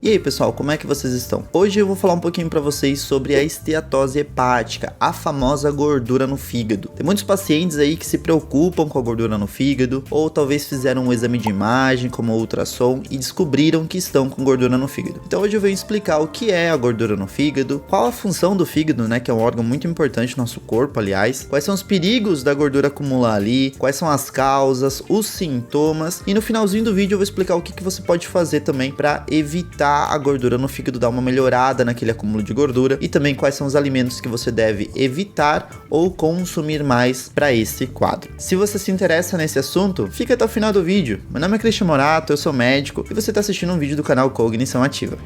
E aí pessoal, como é que vocês estão? Hoje eu vou falar um pouquinho pra vocês sobre a esteatose hepática, a famosa gordura no fígado. Tem muitos pacientes aí que se preocupam com a gordura no fígado, ou talvez fizeram um exame de imagem, como o ultrassom, e descobriram que estão com gordura no fígado. Então hoje eu vou explicar o que é a gordura no fígado, qual a função do fígado, né, que é um órgão muito importante no nosso corpo, aliás, quais são os perigos da gordura acumular ali, quais são as causas, os sintomas, e no finalzinho do vídeo eu vou explicar o que você pode fazer também para evitar a gordura no fígado, dar uma melhorada naquele acúmulo de gordura, e também quais são os alimentos que você deve evitar ou consumir mais para esse quadro. Se você se interessa nesse assunto, fica até o final do vídeo. Meu nome é Christian Morato, eu sou médico e você está assistindo um vídeo do canal Cognição Ativa.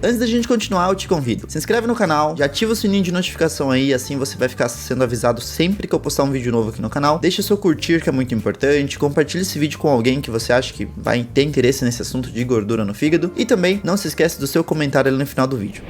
Antes da gente continuar, eu te convido, se inscreve no canal, já ativa o sininho de notificação aí, assim você vai ficar sendo avisado sempre que eu postar um vídeo novo aqui no canal. Deixa o seu curtir, que é muito importante, compartilhe esse vídeo com alguém que você acha que vai ter interesse nesse assunto de gordura no fígado, e também não se esquece do seu comentário ali no final do vídeo.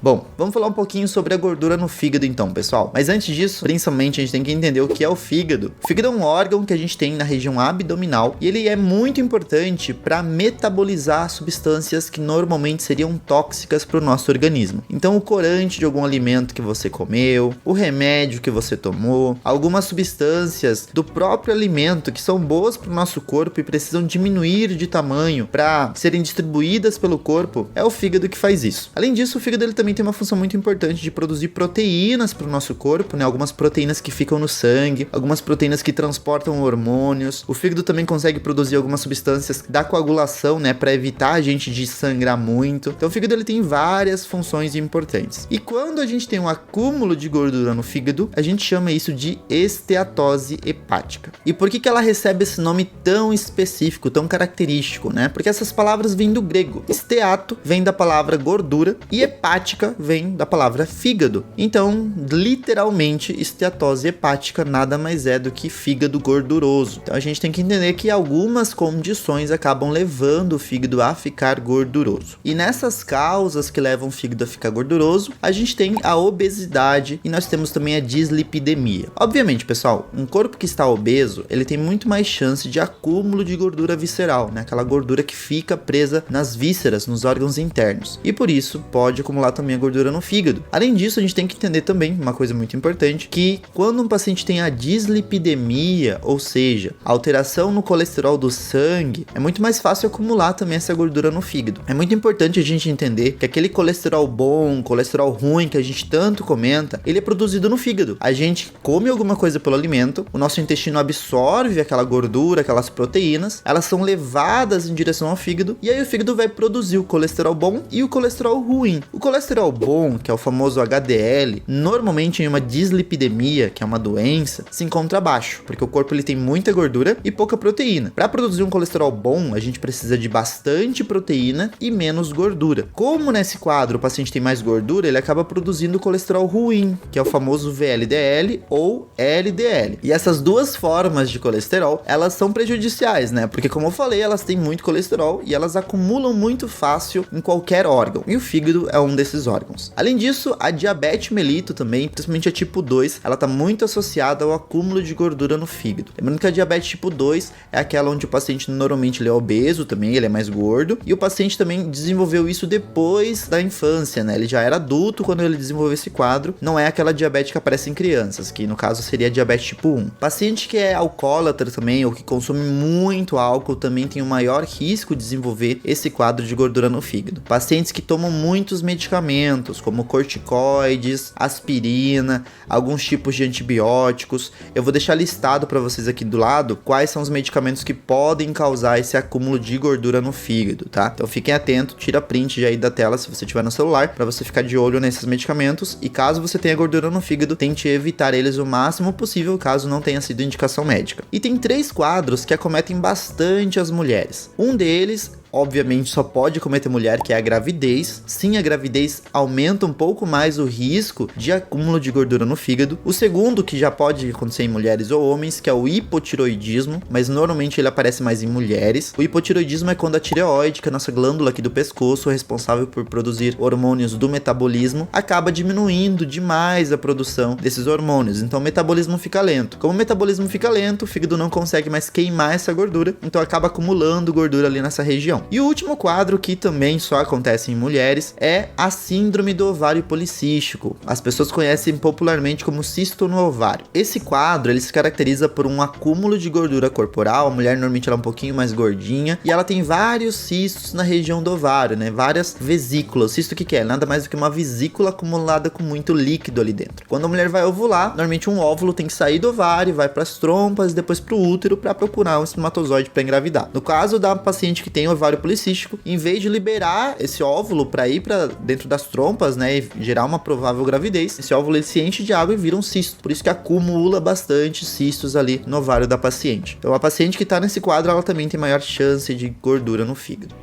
Bom, vamos falar um pouquinho sobre a gordura no fígado então, pessoal. Mas antes disso, principalmente a gente tem que entender o que é o fígado. O fígado é um órgão que a gente tem na região abdominal e ele é muito importante para metabolizar substâncias que normalmente seriam tóxicas para o nosso organismo. Então, o corante de algum alimento que você comeu, o remédio que você tomou, algumas substâncias do próprio alimento que são boas para o nosso corpo e precisam diminuir de tamanho para serem distribuídas pelo corpo, é o fígado que faz isso. Além disso, o fígado ele também tem uma função muito importante de produzir proteínas para o nosso corpo, né? Algumas proteínas que ficam no sangue, algumas proteínas que transportam hormônios. O fígado também consegue produzir algumas substâncias da coagulação, né? Para evitar a gente de sangrar muito. Então o fígado ele tem várias funções importantes. E quando a gente tem um acúmulo de gordura no fígado, a gente chama isso de esteatose hepática. E por que ela recebe esse nome tão específico, tão característico, né? Porque essas palavras vêm do grego. Esteato vem da palavra gordura e hepática vem da palavra fígado. Então, literalmente, esteatose hepática nada mais é do que fígado gorduroso. Então, a gente tem que entender que algumas condições acabam levando o fígado a ficar gorduroso. E nessas causas que levam o fígado a ficar gorduroso, a gente tem a obesidade e nós temos também a dislipidemia. Obviamente, pessoal, um corpo que está obeso, ele tem muito mais chance de acúmulo de gordura visceral, né? Aquela gordura que fica presa nas vísceras, nos órgãos internos. E por isso, pode acumular também a gordura no fígado. Além disso, a gente tem que entender também uma coisa muito importante, que quando um paciente tem a dislipidemia, ou seja, alteração no colesterol do sangue, é muito mais fácil acumular também essa gordura no fígado. É muito importante a gente entender que aquele colesterol bom, colesterol ruim que a gente tanto comenta, ele é produzido no fígado. A gente come alguma coisa pelo alimento, o nosso intestino absorve aquela gordura, aquelas proteínas, elas são levadas em direção ao fígado, e aí o fígado vai produzir o colesterol bom e o colesterol ruim. O colesterol bom, que é o famoso HDL, normalmente em uma dislipidemia, que é uma doença, se encontra baixo, porque o corpo ele tem muita gordura e pouca proteína. Para produzir um colesterol bom, a gente precisa de bastante proteína e menos gordura. Como nesse quadro o paciente tem mais gordura, ele acaba produzindo colesterol ruim, que é o famoso VLDL ou LDL. E essas duas formas de colesterol, elas são prejudiciais, né? Porque como eu falei, elas têm muito colesterol e elas acumulam muito fácil em qualquer órgão. E o fígado é um desses órgãos. Além disso, a diabetes mellitus também, principalmente a tipo 2, ela está muito associada ao acúmulo de gordura no fígado. Lembrando que a diabetes tipo 2 é aquela onde o paciente normalmente ele é obeso também, ele é mais gordo, e o paciente também desenvolveu isso depois da infância, né? Ele já era adulto quando ele desenvolveu esse quadro, não é aquela diabetes que aparece em crianças, que no caso seria a diabetes tipo 1. Paciente que é alcoólatra também, ou que consome muito álcool, também tem um maior risco de desenvolver esse quadro de gordura no fígado. Pacientes que tomam muitos medicamentos, como corticoides, aspirina, alguns tipos de antibióticos. Eu vou deixar listado para vocês aqui do lado quais são os medicamentos que podem causar esse acúmulo de gordura no fígado, tá? Então fiquem atentos, tira print já aí da tela se você tiver no celular, para você ficar de olho nesses medicamentos, e caso você tenha gordura no fígado, tente evitar eles o máximo possível, caso não tenha sido indicação médica. E tem 3 quadros que acometem bastante as mulheres. Um deles obviamente só pode cometer mulher, que é a gravidez. Sim, a gravidez aumenta um pouco mais o risco de acúmulo de gordura no fígado. O segundo, que já pode acontecer em mulheres ou homens, que é o hipotiroidismo, mas normalmente ele aparece mais em mulheres. O hipotiroidismo é quando a tireoide, que é a nossa glândula aqui do pescoço, responsável por produzir hormônios do metabolismo, acaba diminuindo demais a produção desses hormônios. Então o metabolismo fica lento. Como o metabolismo fica lento, o fígado não consegue mais queimar essa gordura, então acaba acumulando gordura ali nessa região. região. E o último quadro, que também só acontece em mulheres, é a síndrome do ovário policístico. As pessoas conhecem popularmente como cisto no ovário. Esse quadro, ele se caracteriza por um acúmulo de gordura corporal. A mulher normalmente ela é um pouquinho mais gordinha e ela tem vários cistos na região do ovário, né? Várias vesículas. O cisto o que é? Nada mais do que uma vesícula acumulada com muito líquido ali dentro. Quando a mulher vai ovular, normalmente um óvulo tem que sair do ovário, vai para as trompas, depois para o útero para procurar um espermatozoide para engravidar. No caso da paciente que tem ovário policístico, em vez de liberar esse óvulo para ir para dentro das trompas, né, e gerar uma provável gravidez, esse óvulo ele se enche de água e vira um cisto. Por isso que acumula bastante cistos ali no ovário da paciente. Então a paciente que está nesse quadro, ela também tem maior chance de gordura no fígado.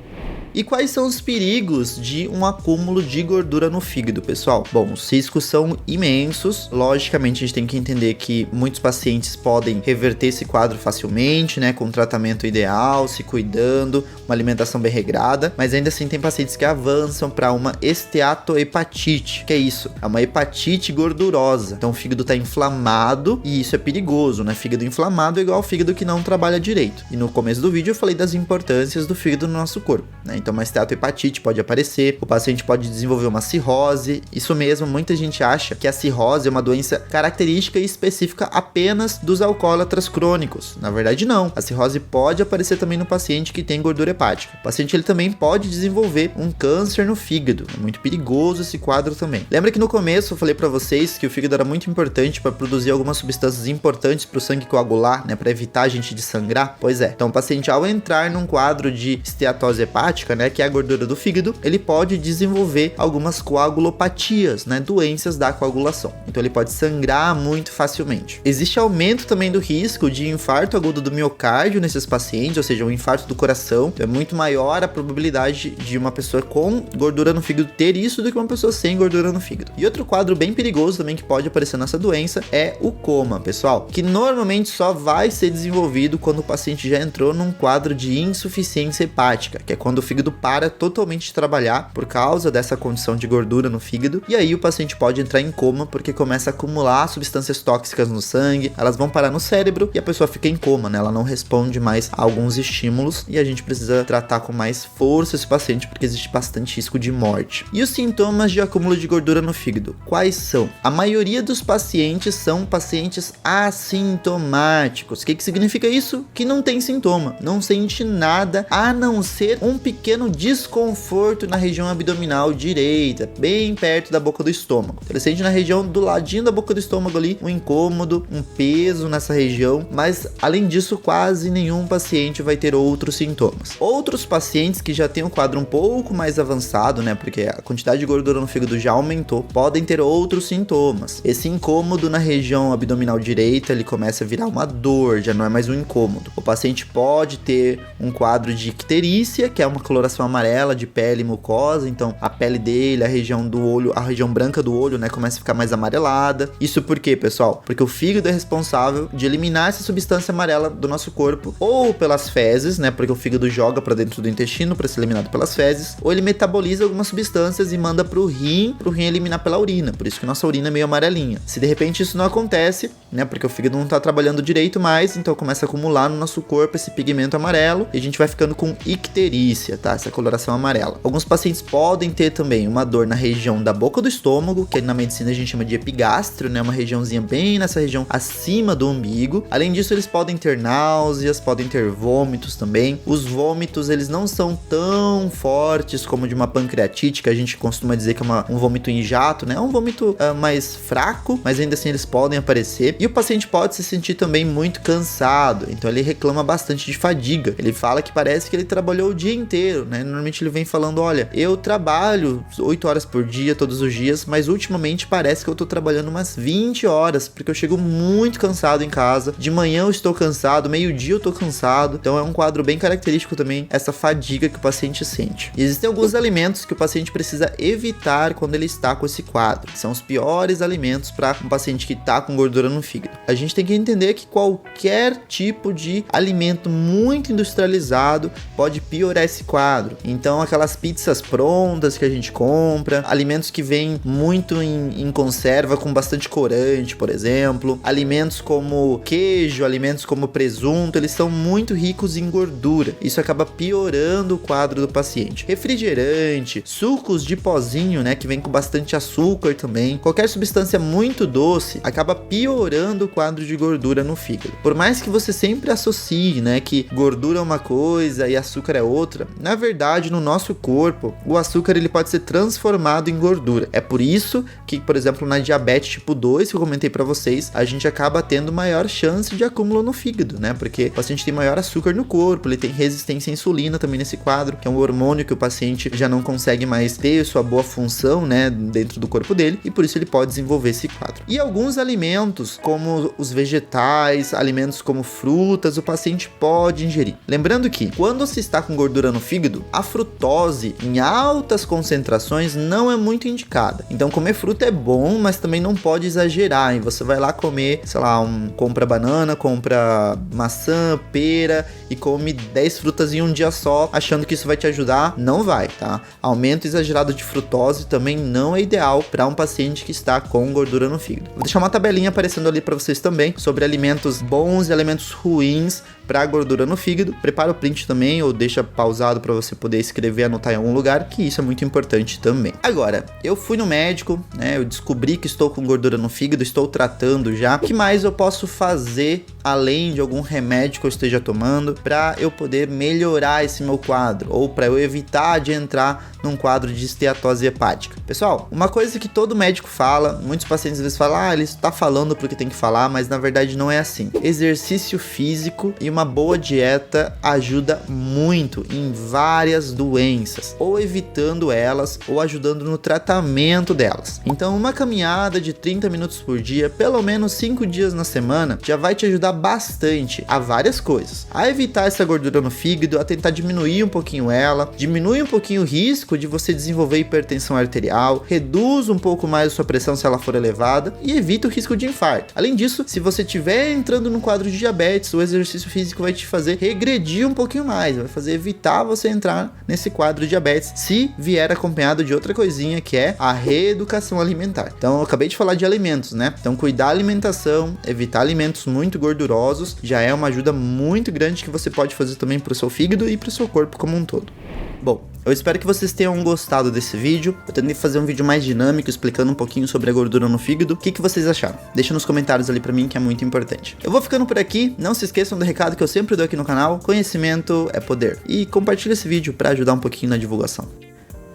E quais são os perigos de um acúmulo de gordura no fígado, pessoal? Bom, os riscos são imensos. Logicamente, a gente tem que entender que muitos pacientes podem reverter esse quadro facilmente, né? Com um tratamento ideal, se cuidando, uma alimentação bem regrada. Mas ainda assim, tem pacientes que avançam para uma esteatohepatite. Que é isso? É uma hepatite gordurosa. Então, o fígado está inflamado e isso é perigoso, né? Fígado inflamado é igual ao fígado que não trabalha direito. E no começo do vídeo eu falei das importâncias do fígado no nosso corpo, né? Então, uma esteatohepatite pode aparecer, o paciente pode desenvolver uma cirrose. Isso mesmo, muita gente acha que a cirrose é uma doença característica e específica apenas dos alcoólatras crônicos. Na verdade, não. A cirrose pode aparecer também no paciente que tem gordura hepática. O paciente ele também pode desenvolver um câncer no fígado. É muito perigoso esse quadro também. Lembra que no começo eu falei para vocês que o fígado era muito importante para produzir algumas substâncias importantes para o sangue coagular, né, para evitar a gente de sangrar? Pois é. Então, o paciente ao entrar num quadro de esteatose hepática, né, que é a gordura do fígado, ele pode desenvolver algumas coagulopatias, né, doenças da coagulação. Então ele pode sangrar muito facilmente. Existe aumento também do risco de infarto agudo do miocárdio nesses pacientes, ou seja, um infarto do coração. Então é muito maior a probabilidade de uma pessoa com gordura no fígado ter isso do que uma pessoa sem gordura no fígado. E outro quadro bem perigoso também que pode aparecer nessa doença é o coma, pessoal, que normalmente só vai ser desenvolvido quando o paciente já entrou num quadro de insuficiência hepática, que é quando o fígado para totalmente de trabalhar por causa dessa condição de gordura no fígado, e aí o paciente pode entrar em coma porque começa a acumular substâncias tóxicas no sangue, elas vão parar no cérebro e a pessoa fica em coma, né? Ela não responde mais a alguns estímulos e a gente precisa tratar com mais força esse paciente porque existe bastante risco de morte. E os sintomas de acúmulo de gordura no fígado? Quais são? A maioria dos pacientes são pacientes assintomáticos. O que significa isso? Que não tem sintoma, não sente nada a não ser um pequeno desconforto na região abdominal direita, bem perto da boca do estômago. Ele sente na região do ladinho da boca do estômago ali um incômodo, um peso nessa região, mas além disso quase nenhum paciente vai ter outros sintomas. Outros pacientes que já têm um quadro um pouco mais avançado, né, porque a quantidade de gordura no fígado já aumentou, podem ter outros sintomas. Esse incômodo na região abdominal direita, ele começa a virar uma dor, já não é mais um incômodo. O paciente pode ter um quadro de icterícia, que é uma coloração amarela de pele e mucosa, então a pele dele, a região do olho, a região branca do olho, né, começa a ficar mais amarelada. Isso por quê, pessoal? Porque o fígado é responsável de eliminar essa substância amarela do nosso corpo, ou pelas fezes, né, porque o fígado joga para dentro do intestino para ser eliminado pelas fezes, ou ele metaboliza algumas substâncias e manda pro rim eliminar pela urina, por isso que nossa urina é meio amarelinha. Se de repente isso não acontece, né, porque o fígado não tá trabalhando direito mais, então começa a acumular no nosso corpo esse pigmento amarelo e a gente vai ficando com icterícia, tá? Essa coloração amarela. Alguns pacientes podem ter também uma dor na região da boca do estômago, que na medicina a gente chama de epigástrio, né? Uma regiãozinha bem nessa região acima do umbigo. Além disso, eles podem ter náuseas, podem ter vômitos também. Os vômitos, eles não são tão fortes como de uma pancreatite, que a gente costuma dizer que é um vômito em jato, né? É um vômito mais fraco, mas ainda assim eles podem aparecer. E o paciente pode se sentir também muito cansado, então ele reclama bastante de fadiga. Ele fala que parece que ele trabalhou o dia inteiro, né? Normalmente ele vem falando, olha, eu trabalho 8 horas por dia, todos os dias, mas ultimamente parece que eu tô trabalhando umas 20 horas, porque eu chego muito cansado em casa. De manhã eu estou cansado, meio-dia eu tô cansado. Então é um quadro bem característico também, essa fadiga que o paciente sente. E existem alguns alimentos que o paciente precisa evitar quando ele está com esse quadro. São os piores alimentos para um paciente que está com gordura no fígado. A gente tem que entender que qualquer tipo de alimento muito industrializado pode piorar esse quadro quadro. Então aquelas pizzas prontas que a gente compra, alimentos que vêm muito em conserva com bastante corante, por exemplo, alimentos como queijo, alimentos como presunto, eles são muito ricos em gordura. Isso acaba piorando o quadro do paciente. Refrigerante, sucos de pozinho, né, que vem com bastante açúcar também, qualquer substância muito doce acaba piorando o quadro de gordura no fígado. Por mais que você sempre associe, né, que gordura é uma coisa e açúcar é outra, na verdade, no nosso corpo, o açúcar ele pode ser transformado em gordura. É por isso que, por exemplo, na diabetes tipo 2, que eu comentei pra vocês, a gente acaba tendo maior chance de acúmulo no fígado, né? Porque o paciente tem maior açúcar no corpo, ele tem resistência à insulina também nesse quadro, que é um hormônio que o paciente já não consegue mais ter sua boa função, né, dentro do corpo dele, e por isso ele pode desenvolver esse quadro. E alguns alimentos, como os vegetais, alimentos como frutas, o paciente pode ingerir. Lembrando que, quando se está com gordura no fígado, a frutose em altas concentrações não é muito indicada. Então, comer fruta é bom, mas também não pode exagerar. E você vai lá comer, sei lá, compra banana, compra maçã, pera e come 10 frutas em um dia só, achando que isso vai te ajudar. Não vai, tá? Aumento exagerado de frutose também não é ideal para um paciente que está com gordura no fígado. Vou deixar uma tabelinha aparecendo ali para vocês também sobre alimentos bons e alimentos ruins para gordura no fígado. Prepara o print também ou deixa pausado para você poder escrever, anotar em algum lugar, que isso é muito importante também. Agora, eu fui no médico, né? Eu descobri que estou com gordura no fígado, estou tratando já. O que mais eu posso fazer além de algum remédio que eu esteja tomando para eu poder melhorar esse meu quadro ou para eu evitar de entrar num quadro de esteatose hepática? Pessoal, uma coisa que todo médico fala, muitos pacientes às vezes falam, ele está falando porque tem que falar, mas na verdade não é assim. Exercício físico e uma boa dieta ajuda muito em várias doenças, ou evitando elas, ou ajudando no tratamento delas. Então, uma caminhada de 30 minutos por dia, pelo menos 5 dias na semana, já vai te ajudar bastante a várias coisas. A evitar essa gordura no fígado, a tentar diminuir um pouquinho ela, diminui um pouquinho o risco de você desenvolver hipertensão arterial, reduz um pouco mais a sua pressão se ela for elevada e evita o risco de infarto. Além disso, se você estiver entrando no quadro de diabetes, o exercício físico vai te fazer regredir um pouquinho mais, vai fazer evitar você entrar nesse quadro de diabetes, se vier acompanhado de outra coisinha, que é a reeducação alimentar. Então, eu acabei de falar de alimentos, né? Então, cuidar da alimentação, evitar alimentos muito gordurosos, já é uma ajuda muito grande que você pode fazer também para o seu fígado e para o seu corpo como um todo. Bom, eu espero que vocês tenham gostado desse vídeo. Eu tentei fazer um vídeo mais dinâmico, explicando um pouquinho sobre a gordura no fígado. O que vocês acharam? Deixa nos comentários ali pra mim, que é muito importante. Eu vou ficando por aqui. Não se esqueçam do recado que eu sempre dou aqui no canal. Conhecimento é poder. E compartilha esse vídeo pra ajudar um pouquinho na divulgação.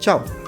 Tchau!